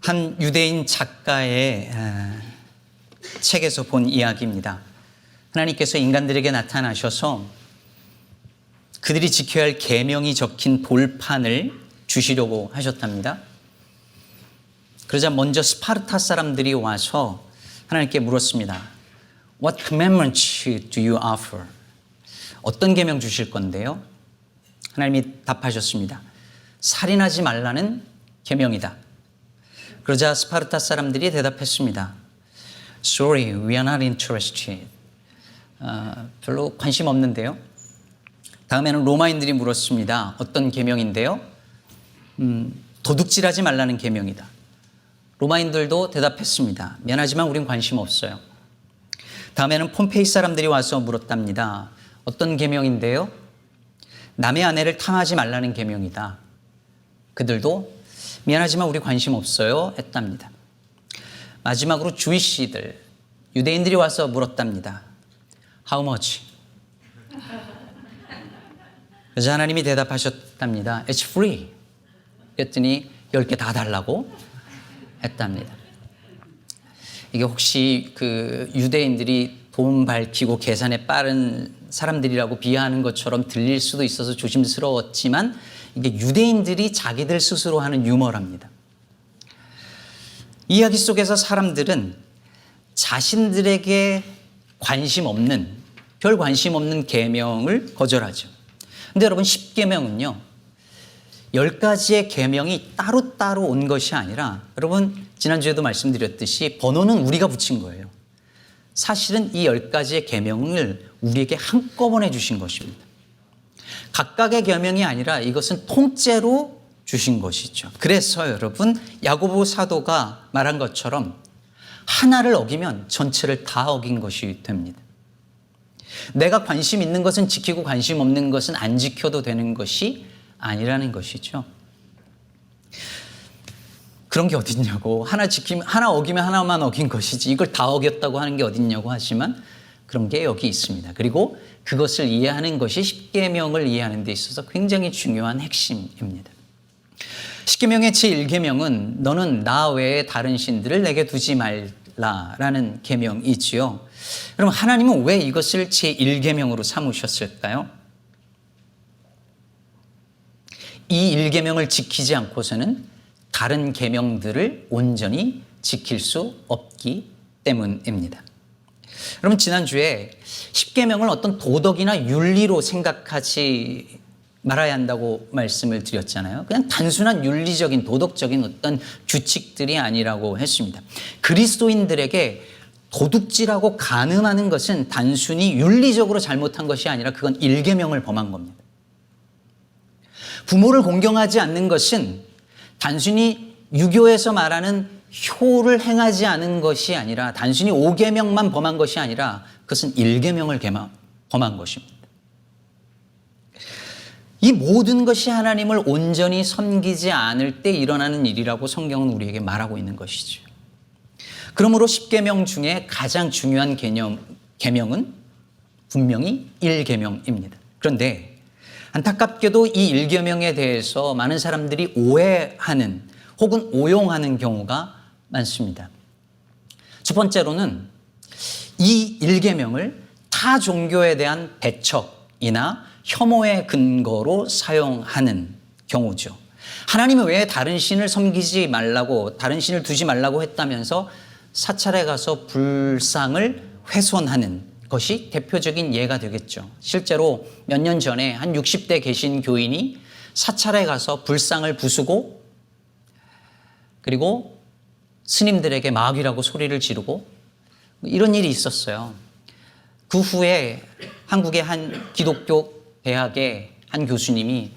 한 유대인 작가의 책에서 본 이야기입니다. 하나님께서 인간들에게 나타나셔서 그들이 지켜야 할 계명이 적힌 돌판을 주시려고 하셨답니다. 그러자 먼저 스파르타 사람들이 와서 하나님께 물었습니다. What commandments do you offer? 어떤 계명 주실 건데요? 하나님이 답하셨습니다. 살인하지 말라는 계명이다. 그러자 스파르타 사람들이 대답했습니다. Sorry, we are not interested. 별로 관심 없는데요. 다음에는 로마인들이 물었습니다. 어떤 계명인데요? 도둑질하지 말라는 계명이다. 로마인들도 대답했습니다. 미안하지만 우린 관심 없어요. 다음에는 폼페이 사람들이 와서 물었답니다. 어떤 계명인데요? 남의 아내를 탐하지 말라는 계명이다. 그들도 미안하지만 우리 관심 없어요 했답니다. 마지막으로 주이시들, 유대인들이 와서 물었답니다. How much? 그래서 하나님이 대답하셨답니다. It's free. 그랬더니 10개 다 달라고 했답니다. 이게 혹시 그 유대인들이 돈 밝히고 계산에 빠른 사람들이라고 비하하는 것처럼 들릴 수도 있어서 조심스러웠지만 이게 유대인들이 자기들 스스로 하는 유머랍니다. 이 이야기 속에서 사람들은 자신들에게 관심 없는, 별 관심 없는 계명을 거절하죠. 근데 여러분 10계명은요. 10가지의 계명이 따로따로 온 것이 아니라 여러분 지난주에도 말씀드렸듯이 번호는 우리가 붙인 거예요. 사실은 이 10가지의 계명을 우리에게 한꺼번에 주신 것입니다. 각각의 계명이 아니라 이것은 통째로 주신 것이죠. 그래서 여러분 야고보 사도가 말한 것처럼 하나를 어기면 전체를 다 어긴 것이 됩니다. 내가 관심 있는 것은 지키고 관심 없는 것은 안 지켜도 되는 것이 아니라는 것이죠. 그런 게 어딨냐고. 하나 어기면 하나만 어긴 것이지 이걸 다 어겼다고 하는 게 어딨냐고 하지만 그런 게 여기 있습니다. 그리고 그것을 이해하는 것이 십계명을 이해하는 데 있어서 굉장히 중요한 핵심입니다. 십계명의 제1계명은 너는 나 외에 다른 신들을 내게 두지 말라라는 계명이지요. 그럼 하나님은 왜 이것을 제1계명으로 삼으셨을까요? 이 1계명을 지키지 않고서는 다른 계명들을 온전히 지킬 수 없기 때문입니다. 여러분 지난주에 10계명을 어떤 도덕이나 윤리로 생각하지 말아야 한다고 말씀을 드렸잖아요. 그냥 단순한 윤리적인 도덕적인 어떤 규칙들이 아니라고 했습니다. 그리스도인들에게 도둑질하고 간음하는 것은 단순히 윤리적으로 잘못한 것이 아니라 그건 1계명을 범한 겁니다. 부모를 공경하지 않는 것은 단순히 유교에서 말하는 효를 행하지 않은 것이 아니라 단순히 5계명만 범한 것이 아니라 그것은 1계명을 범한 것입니다. 이 모든 것이 하나님을 온전히 섬기지 않을 때 일어나는 일이라고 성경은 우리에게 말하고 있는 것이죠. 그러므로 10계명 중에 가장 중요한 계명은 분명히 1계명입니다. 그런데 안타깝게도 이 1계명에 대해서 많은 사람들이 오해하는 혹은 오용하는 경우가 많습니다. 첫 번째로는 이 1계명을 타 종교에 대한 배척이나 혐오의 근거로 사용하는 경우죠. 하나님은 왜 다른 신을 섬기지 말라고, 다른 신을 두지 말라고 했다면서 사찰에 가서 불상을 훼손하는 것이 대표적인 예가 되겠죠. 실제로 몇 년 전에 한 60대 계신 교인이 사찰에 가서 불상을 부수고 그리고 스님들에게 마귀라고 소리를 지르고 이런 일이 있었어요. 그 후에 한국의 한 기독교 대학의 한 교수님이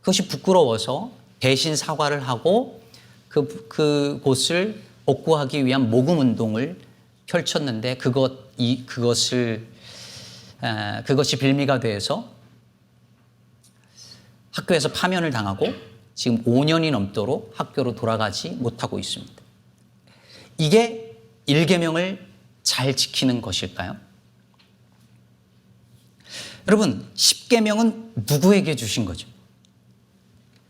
그것이 부끄러워서 대신 사과를 하고 그곳을 복구하기 위한 모금 운동을 펼쳤는데 그것이 빌미가 돼서 학교에서 파면을 당하고 지금 5년이 넘도록 학교로 돌아가지 못하고 있습니다. 이게 1계명을 잘 지키는 것일까요? 여러분, 10계명은 누구에게 주신 거죠?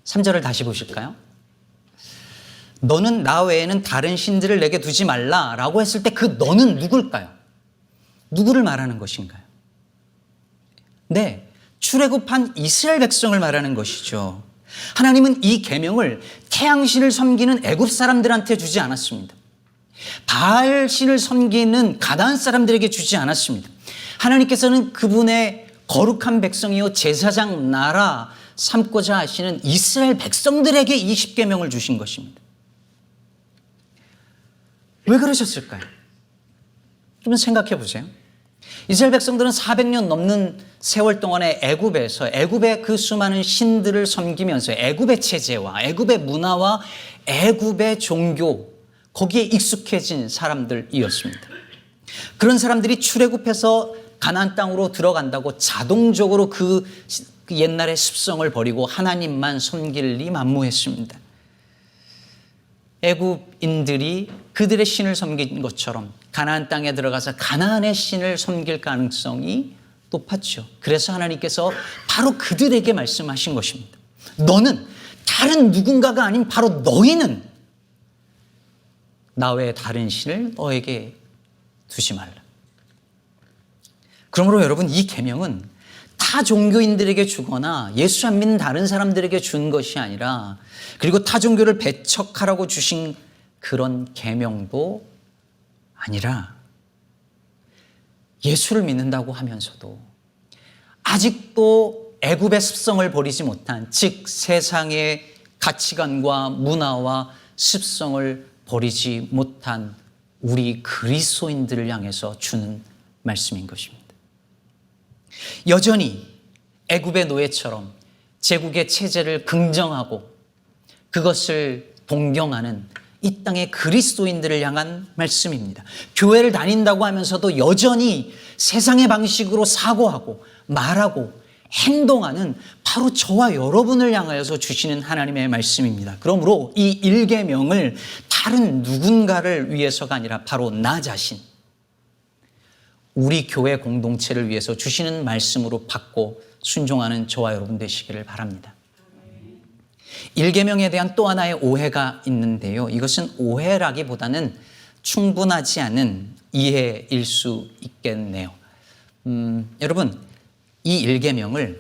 3절을 다시 보실까요? 너는 나 외에는 다른 신들을 내게 두지 말라라고 했을 때 그 너는 누굴까요? 누구를 말하는 것인가요? 네, 출애굽한 이스라엘 백성을 말하는 것이죠. 하나님은 이 계명을 태양신을 섬기는 애굽 사람들한테 주지 않았습니다. 바알신을 섬기는 가나안 사람들에게 주지 않았습니다. 하나님께서는 그분의 거룩한 백성이요 제사장 나라 삼고자 하시는 이스라엘 백성들에게 이 십계명을 주신 것입니다. 왜 그러셨을까요? 좀 생각해 보세요. 이스라엘 백성들은 400년 넘는 세월 동안에 애굽의 그 수많은 신들을 섬기면서 애굽의 체제와 애굽의 문화와 애굽의 종교, 거기에 익숙해진 사람들이었습니다. 그런 사람들이 출애굽해서 가나안 땅으로 들어간다고 자동적으로 그 옛날의 습성을 버리고 하나님만 섬길리 만무했습니다. 애굽인들이 그들의 신을 섬긴 것처럼 가나안 땅에 들어가서 가나안의 신을 섬길 가능성이 높았죠. 그래서 하나님께서 바로 그들에게 말씀하신 것입니다. 너는 다른 누군가가 아닌 바로 너희는 나 외에 다른 신을 너에게 두지 말라. 그러므로 여러분, 이 계명은 타 종교인들에게 주거나 예수 안 믿는 다른 사람들에게 준 것이 아니라, 그리고 타 종교를 배척하라고 주신 그런 계명도 아니라, 예수를 믿는다고 하면서도 아직도 애굽의 습성을 버리지 못한, 즉 세상의 가치관과 문화와 습성을 버리지 못한 우리 그리스도인들을 향해서 주는 말씀인 것입니다. 여전히 애굽의 노예처럼 제국의 체제를 긍정하고 그것을 동경하는 이 땅의 그리스도인들을 향한 말씀입니다. 교회를 다닌다고 하면서도 여전히 세상의 방식으로 사고하고 말하고 행동하는 바로 저와 여러분을 향하여서 주시는 하나님의 말씀입니다. 그러므로 이 1계명을 다른 누군가를 위해서가 아니라 바로 나 자신, 우리 교회 공동체를 위해서 주시는 말씀으로 받고 순종하는 저와 여러분 되시기를 바랍니다. 1계명에 대한 또 하나의 오해가 있는데요. 이것은 오해라기보다는 충분하지 않은 이해일 수 있겠네요. 여러분, 이 1계명을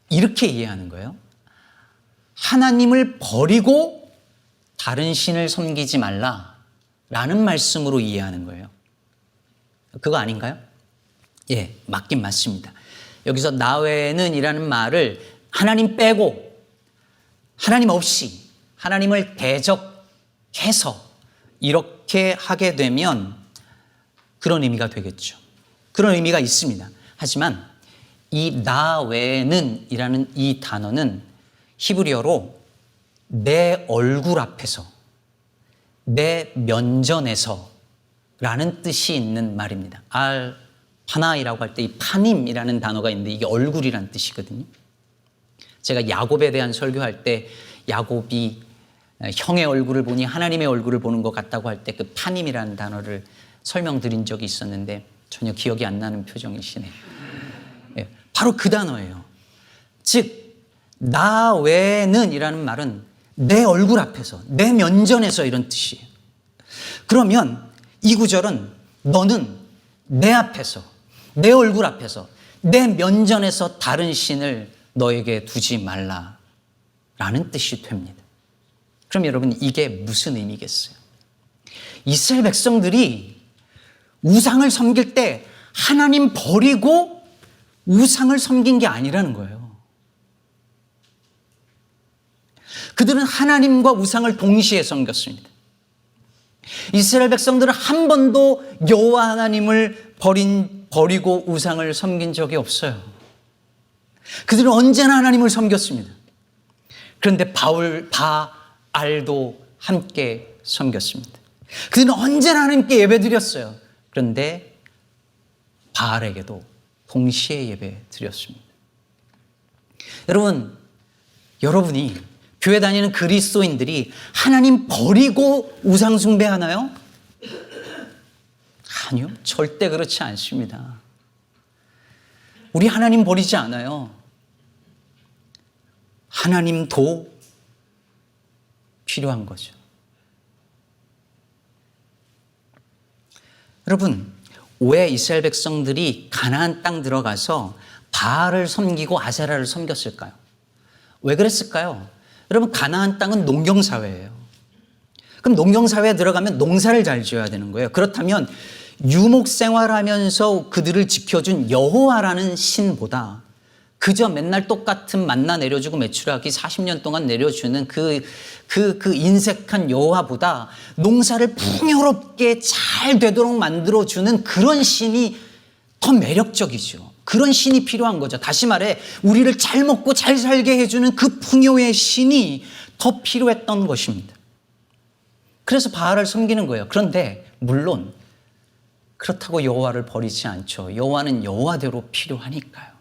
이렇게 이해하는 거예요. 하나님을 버리고 다른 신을 섬기지 말라라는 말씀으로 이해하는 거예요. 그거 아닌가요? 예, 맞긴 맞습니다. 여기서 나 외에는 이라는 말을 하나님 빼고, 하나님 없이, 하나님을 대적해서 이렇게 하게 되면 그런 의미가 되겠죠. 그런 의미가 있습니다. 하지만 이 나 외에는 이라는 이 단어는 히브리어로 내 얼굴 앞에서, 내 면전에서 라는 뜻이 있는 말입니다. 알 파나이라고 할 때 이 파님이라는 단어가 있는데 이게 얼굴이라는 뜻이거든요. 제가 야곱에 대한 설교할 때 야곱이 형의 얼굴을 보니 하나님의 얼굴을 보는 것 같다고 할 때 그 파님이라는 단어를 설명드린 적이 있었는데 전혀 기억이 안 나는 표정이시네요. 예, 바로 그 단어예요. 즉, 나 외에는 이라는 말은 내 얼굴 앞에서, 내 면전에서 이런 뜻이에요. 그러면 이 구절은 너는 내 앞에서, 내 얼굴 앞에서, 내 면전에서 다른 신을 너에게 두지 말라라는 뜻이 됩니다. 그럼 여러분, 이게 무슨 의미겠어요? 이스라엘 백성들이 우상을 섬길 때 하나님 버리고 우상을 섬긴 게 아니라는 거예요. 그들은 하나님과 우상을 동시에 섬겼습니다. 이스라엘 백성들은 한 번도 여호와 하나님을 버리고 우상을 섬긴 적이 없어요. 그들은 언제나 하나님을 섬겼습니다. 그런데 바알도 함께 섬겼습니다. 그들은 언제나 하나님께 예배드렸어요. 그런데 바알에게도 동시에 예배드렸습니다. 여러분이 교회 다니는 그리스도인들이 하나님 버리고 우상 숭배하나요? 아니요, 절대 그렇지 않습니다. 우리 하나님 버리지 않아요. 하나님도 필요한 거죠. 여러분, 왜 이스라엘 백성들이 가나안 땅 들어가서 바알을 섬기고 아세라를 섬겼을까요? 왜 그랬을까요? 여러분, 가나안 땅은 농경사회예요. 그럼 농경사회에 들어가면 농사를 잘 지어야 되는 거예요. 그렇다면 유목생활하면서 그들을 지켜준 여호와라는 신보다 그저 맨날 똑같은 만나 내려주고 메추라기 40년 동안 내려주는 그 인색한 여호와보다 농사를 풍요롭게 잘 되도록 만들어주는 그런 신이 더 매력적이죠. 그런 신이 필요한 거죠. 다시 말해 우리를 잘 먹고 잘 살게 해주는 그 풍요의 신이 더 필요했던 것입니다. 그래서 바알을 섬기는 거예요. 그런데 물론 그렇다고 여호와를 버리지 않죠. 여호와는 여호와대로 필요하니까요.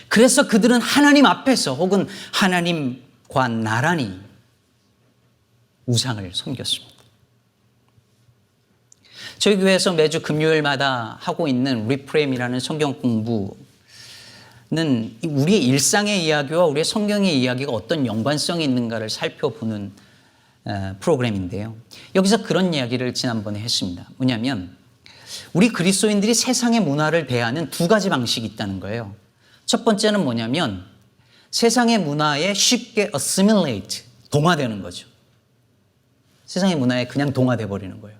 그래서 그들은 하나님 앞에서 혹은 하나님과 나란히 우상을 섬겼습니다. 저희 교회에서 매주 금요일마다 하고 있는 리프레임이라는 성경 공부는 우리의 일상의 이야기와 우리의 성경의 이야기가 어떤 연관성이 있는가를 살펴보는 프로그램인데요. 여기서 그런 이야기를 지난번에 했습니다. 뭐냐면 우리 그리스도인들이 세상의 문화를 대하는 두 가지 방식이 있다는 거예요. 첫 번째는 뭐냐면 세상의 문화에 쉽게 assimilate, 동화되는 거죠. 세상의 문화에 그냥 동화돼 버리는 거예요.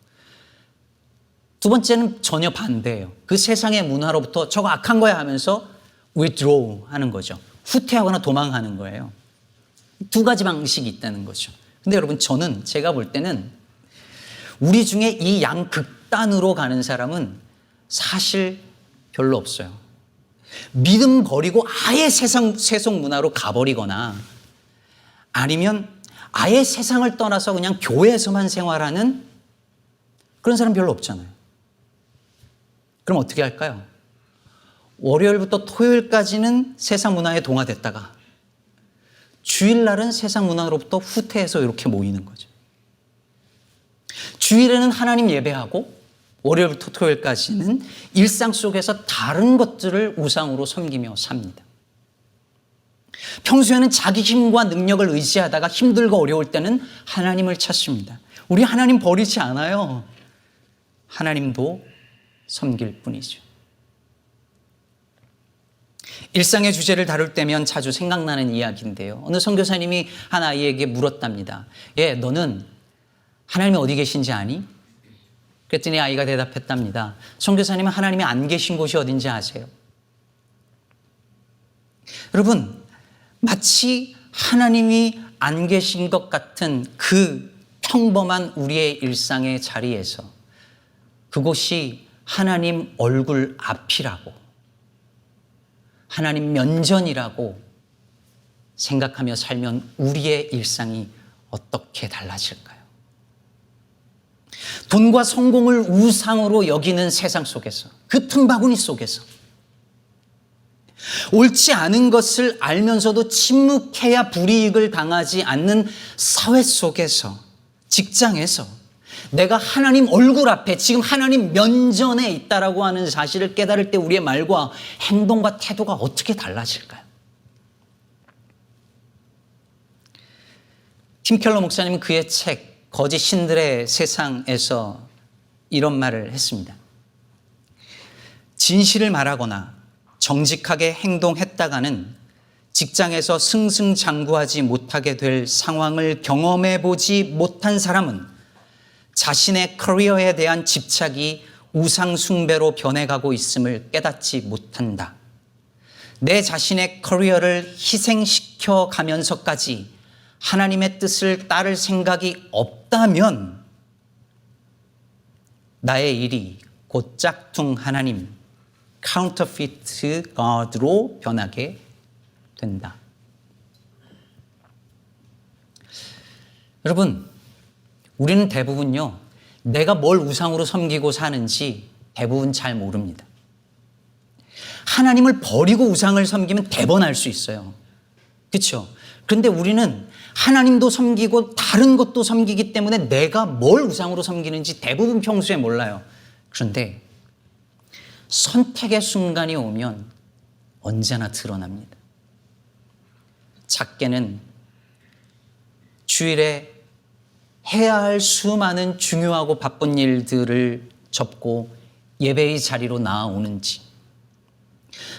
두 번째는 전혀 반대예요. 그 세상의 문화로부터 저거 악한 거야 하면서 withdraw 하는 거죠. 후퇴하거나 도망하는 거예요. 두 가지 방식이 있다는 거죠. 근데 여러분, 제가 볼 때는 우리 중에 이 양극단으로 가는 사람은 사실 별로 없어요. 믿음 버리고 아예 세속 문화로 가버리거나 아니면 아예 세상을 떠나서 그냥 교회에서만 생활하는 그런 사람 별로 없잖아요. 그럼 어떻게 할까요? 월요일부터 토요일까지는 세상 문화에 동화됐다가 주일날은 세상 문화로부터 후퇴해서 이렇게 모이는 거죠. 주일에는 하나님 예배하고 월요일부터 토요일까지는 일상 속에서 다른 것들을 우상으로 섬기며 삽니다. 평소에는 자기 힘과 능력을 의지하다가 힘들고 어려울 때는 하나님을 찾습니다. 우리 하나님 버리지 않아요. 하나님도 섬길 뿐이죠. 일상의 주제를 다룰 때면 자주 생각나는 이야기인데요. 어느 선교사님이 한 아이에게 물었답니다. 너는 하나님이 어디 계신지 아니? 그랬더니 아이가 대답했답니다. 선교사님은 하나님이 안 계신 곳이 어딘지 아세요? 여러분, 마치 하나님이 안 계신 것 같은 그 평범한 우리의 일상의 자리에서 그곳이 하나님 얼굴 앞이라고, 하나님 면전이라고 생각하며 살면 우리의 일상이 어떻게 달라질까요? 돈과 성공을 우상으로 여기는 세상 속에서, 그 틈바구니 속에서 옳지 않은 것을 알면서도 침묵해야 불이익을 당하지 않는 사회 속에서, 직장에서 내가 하나님 얼굴 앞에 지금 하나님 면전에 있다라고 하는 사실을 깨달을 때 우리의 말과 행동과 태도가 어떻게 달라질까요? 팀 켈러 목사님은 그의 책 거짓 신들의 세상에서 이런 말을 했습니다. 진실을 말하거나 정직하게 행동했다가는 직장에서 승승장구하지 못하게 될 상황을 경험해 보지 못한 사람은 자신의 커리어에 대한 집착이 우상 숭배로 변해가고 있음을 깨닫지 못한다. 내 자신의 커리어를 희생시켜 가면서까지 하나님의 뜻을 따를 생각이 없다면 나의 일이 곧 짝퉁 하나님, counterfeit God로 변하게 된다. 여러분, 우리는 대부분요, 내가 뭘 우상으로 섬기고 사는지 대부분 잘 모릅니다. 하나님을 버리고 우상을 섬기면 대번 알 수 있어요. 그렇죠? 그런데 우리는 하나님도 섬기고 다른 것도 섬기기 때문에 내가 뭘 우상으로 섬기는지 대부분 평소에 몰라요. 그런데 선택의 순간이 오면 언제나 드러납니다. 작게는 주일에 해야 할 수많은 중요하고 바쁜 일들을 접고 예배의 자리로 나아오는지,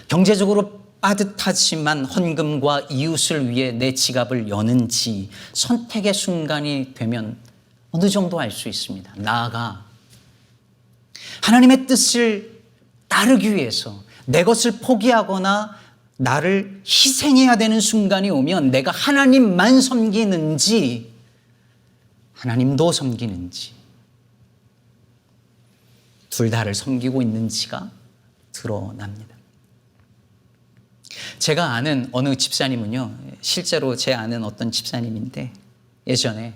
경제적으로 빠듯하지만 헌금과 이웃을 위해 내 지갑을 여는지 선택의 순간이 되면 어느 정도 알 수 있습니다. 나아가 하나님의 뜻을 따르기 위해서 내 것을 포기하거나 나를 희생해야 되는 순간이 오면 내가 하나님만 섬기는지 하나님도 섬기는지 둘 다를 섬기고 있는지가 드러납니다. 제가 아는 어느 집사님은요, 실제로 제 아는 어떤 집사님인데 예전에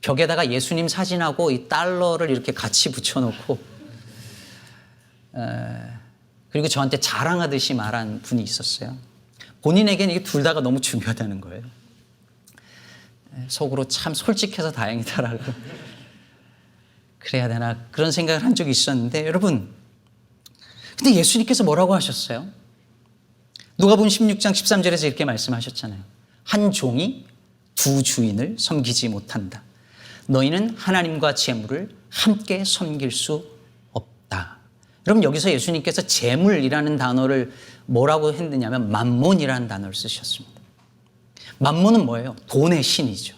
벽에다가 예수님 사진하고 이 달러를 이렇게 같이 붙여놓고 그리고 저한테 자랑하듯이 말한 분이 있었어요. 본인에게는 이게 둘 다가 너무 중요하다는 거예요. 속으로 참 솔직해서 다행이다라고 그래야 되나 그런 생각을 한 적이 있었는데, 여러분, 근데 예수님께서 뭐라고 하셨어요? 누가복음 16장 13절에서 이렇게 말씀하셨잖아요. 한 종이 두 주인을 섬기지 못한다. 너희는 하나님과 재물을 함께 섬길 수 없다. 여러분, 여기서 예수님께서 재물이라는 단어를 뭐라고 했느냐면 맘몬이라는 단어를 쓰셨습니다. 맘몬은 뭐예요? 돈의 신이죠.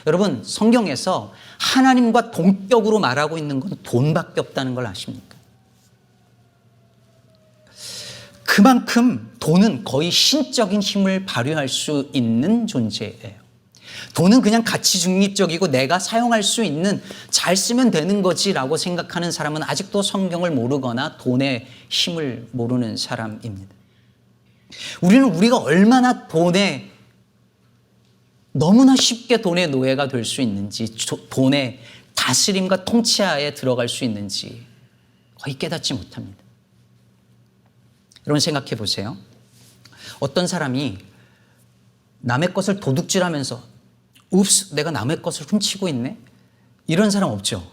여러분, 성경에서 하나님과 동격으로 말하고 있는 건 돈밖에 없다는 걸 아십니까? 그만큼 돈은 거의 신적인 힘을 발휘할 수 있는 존재예요. 돈은 그냥 가치 중립적이고 내가 사용할 수 있는, 잘 쓰면 되는 거지라고 생각하는 사람은 아직도 성경을 모르거나 돈의 힘을 모르는 사람입니다. 우리는 우리가 얼마나 너무나 쉽게 돈의 노예가 될 수 있는지, 돈의 다스림과 통치하에 들어갈 수 있는지 거의 깨닫지 못합니다. 여러분, 생각해 보세요. 어떤 사람이 남의 것을 도둑질하면서 읍스, 내가 남의 것을 훔치고 있네? 이런 사람 없죠.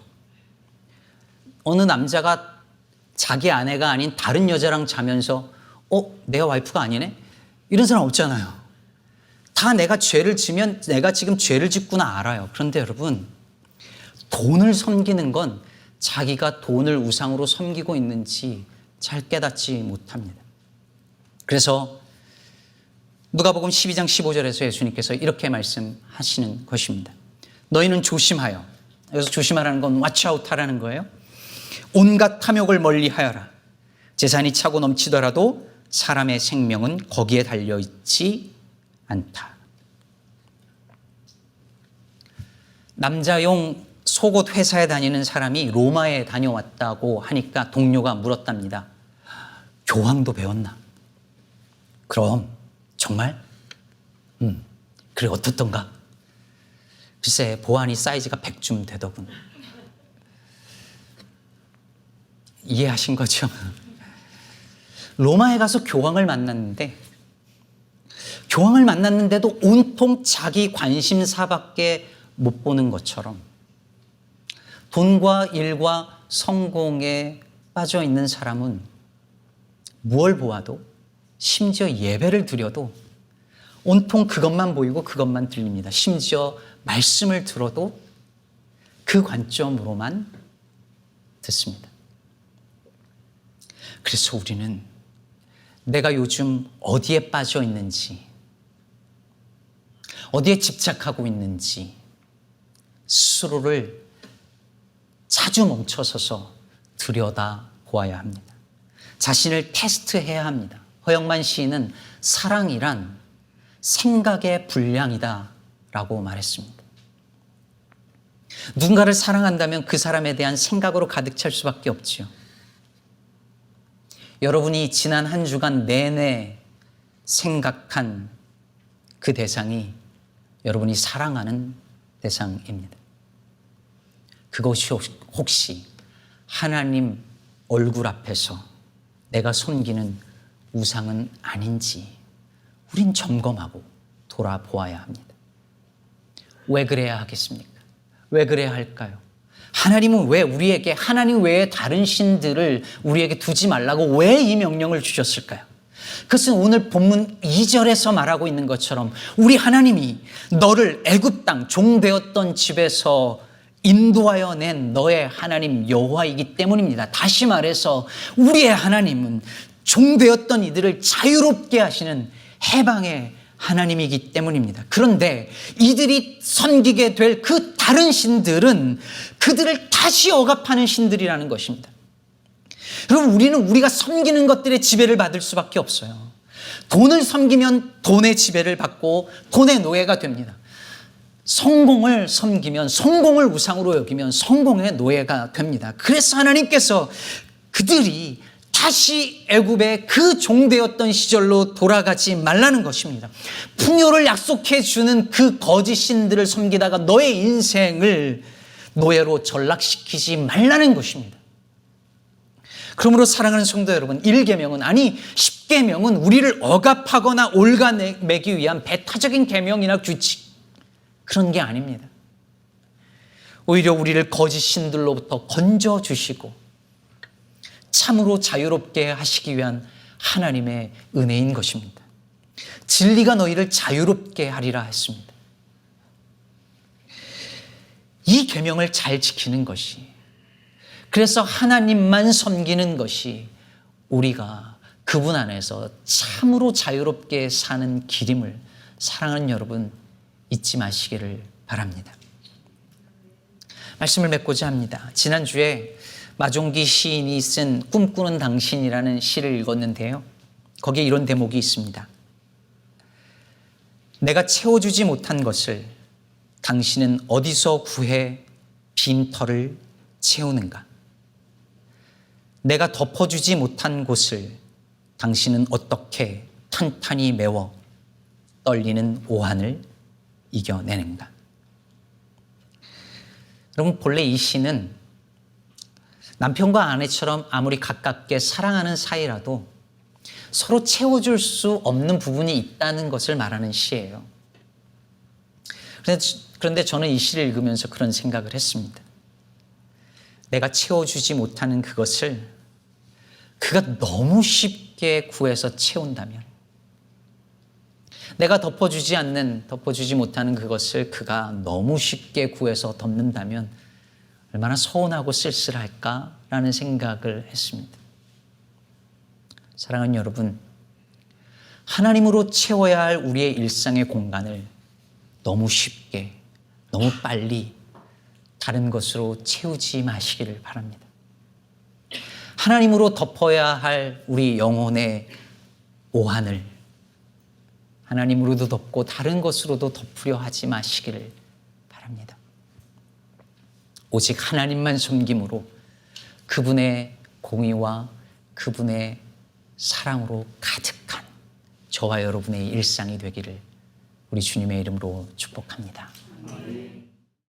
어느 남자가 자기 아내가 아닌 다른 여자랑 자면서 내가 와이프가 아니네? 이런 사람 없잖아요. 다 내가 죄를 지면 내가 지금 죄를 짓구나 알아요. 그런데 여러분, 돈을 섬기는 건 자기가 돈을 우상으로 섬기고 있는지 잘 깨닫지 못합니다. 그래서 누가복음 12장 15절에서 예수님께서 이렇게 말씀하시는 것입니다. 너희는 조심하여, 여기서 조심하라는 건 watch out 하라는 거예요. 온갖 탐욕을 멀리하여라. 재산이 차고 넘치더라도 사람의 생명은 거기에 달려있지 않다. 남자용 속옷 회사에 다니는 사람이 로마에 다녀왔다고 하니까 동료가 물었답니다. 교황도 배웠나? 그럼 정말? 그래, 어떻던가? 글쎄, 보안이 사이즈가 100쯤 되더군. 이해하신 거죠? 로마에 가서 교황을 만났는데도 온통 자기 관심사밖에 못 보는 것처럼 돈과 일과 성공에 빠져 있는 사람은 무엇을 보아도, 심지어 예배를 드려도 온통 그것만 보이고 그것만 들립니다. 심지어 말씀을 들어도 그 관점으로만 듣습니다. 그래서 우리는 내가 요즘 어디에 빠져 있는지, 어디에 집착하고 있는지 스스로를 자주 멈춰서서 들여다보아야 합니다. 자신을 테스트해야 합니다. 허영만 시인은 사랑이란 생각의 분량이다 라고 말했습니다. 누군가를 사랑한다면 그 사람에 대한 생각으로 가득 찰 수밖에 없지요. 여러분이 지난 한 주간 내내 생각한 그 대상이 여러분이 사랑하는 대상입니다. 그것이 혹시 하나님 얼굴 앞에서 내가 섬기는 우상은 아닌지 우린 점검하고 돌아보아야 합니다. 왜 그래야 하겠습니까? 왜 그래야 할까요? 하나님은 왜 우리에게 하나님 외에 다른 신들을 우리에게 두지 말라고 왜 이 명령을 주셨을까요? 그것은 오늘 본문 2절에서 말하고 있는 것처럼 우리 하나님이 너를 애굽 땅 종되었던 집에서 인도하여 낸 너의 하나님 여호와이기 때문입니다. 다시 말해서 우리의 하나님은 종되었던 이들을 자유롭게 하시는 해방의 하나님이기 때문입니다. 그런데 이들이 섬기게 될 그 다른 신들은 그들을 다시 억압하는 신들이라는 것입니다. 여러분, 우리가 섬기는 것들의 지배를 받을 수밖에 없어요. 돈을 섬기면 돈의 지배를 받고 돈의 노예가 됩니다. 성공을 섬기면, 성공을 우상으로 여기면 성공의 노예가 됩니다. 그래서 하나님께서 그들이 다시 애굽의 그 종되었던 시절로 돌아가지 말라는 것입니다. 풍요를 약속해 주는 그 거짓 신들을 섬기다가 너의 인생을 노예로 전락시키지 말라는 것입니다. 그러므로 사랑하는 성도 여러분, 1계명은, 아니 10계명은 우리를 억압하거나 올가매기 위한 배타적인 계명이나 규칙, 그런 게 아닙니다. 오히려 우리를 거짓 신들로부터 건져주시고 참으로 자유롭게 하시기 위한 하나님의 은혜인 것입니다. 진리가 너희를 자유롭게 하리라 했습니다. 이 계명을 잘 지키는 것이, 그래서 하나님만 섬기는 것이 우리가 그분 안에서 참으로 자유롭게 사는 길임을 사랑하는 여러분 잊지 마시기를 바랍니다. 말씀을 맺고자 합니다. 지난주에 마종기 시인이 쓴 꿈꾸는 당신이라는 시를 읽었는데요. 거기에 이런 대목이 있습니다. 내가 채워주지 못한 것을 당신은 어디서 구해 빈터를 채우는가? 내가 덮어주지 못한 곳을 당신은 어떻게 탄탄히 메워 떨리는 오한을 이겨내는가? 여러분, 본래 이 시는 남편과 아내처럼 아무리 가깝게 사랑하는 사이라도 서로 채워줄 수 없는 부분이 있다는 것을 말하는 시예요. 그런데 저는 이 시를 읽으면서 그런 생각을 했습니다. 내가 채워주지 못하는 그것을 그가 너무 쉽게 구해서 채운다면, 내가 덮어주지 못하는 그것을 그가 너무 쉽게 구해서 덮는다면 얼마나 서운하고 쓸쓸할까라는 생각을 했습니다. 사랑하는 여러분, 하나님으로 채워야 할 우리의 일상의 공간을 너무 쉽게, 너무 빨리 다른 것으로 채우지 마시기를 바랍니다. 하나님으로 덮어야 할 우리 영혼의 오한을 하나님으로도 덮고 다른 것으로도 덮으려 하지 마시기를 바랍니다. 오직 하나님만 섬김으로 그분의 공의와 그분의 사랑으로 가득한 저와 여러분의 일상이 되기를 우리 주님의 이름으로 축복합니다.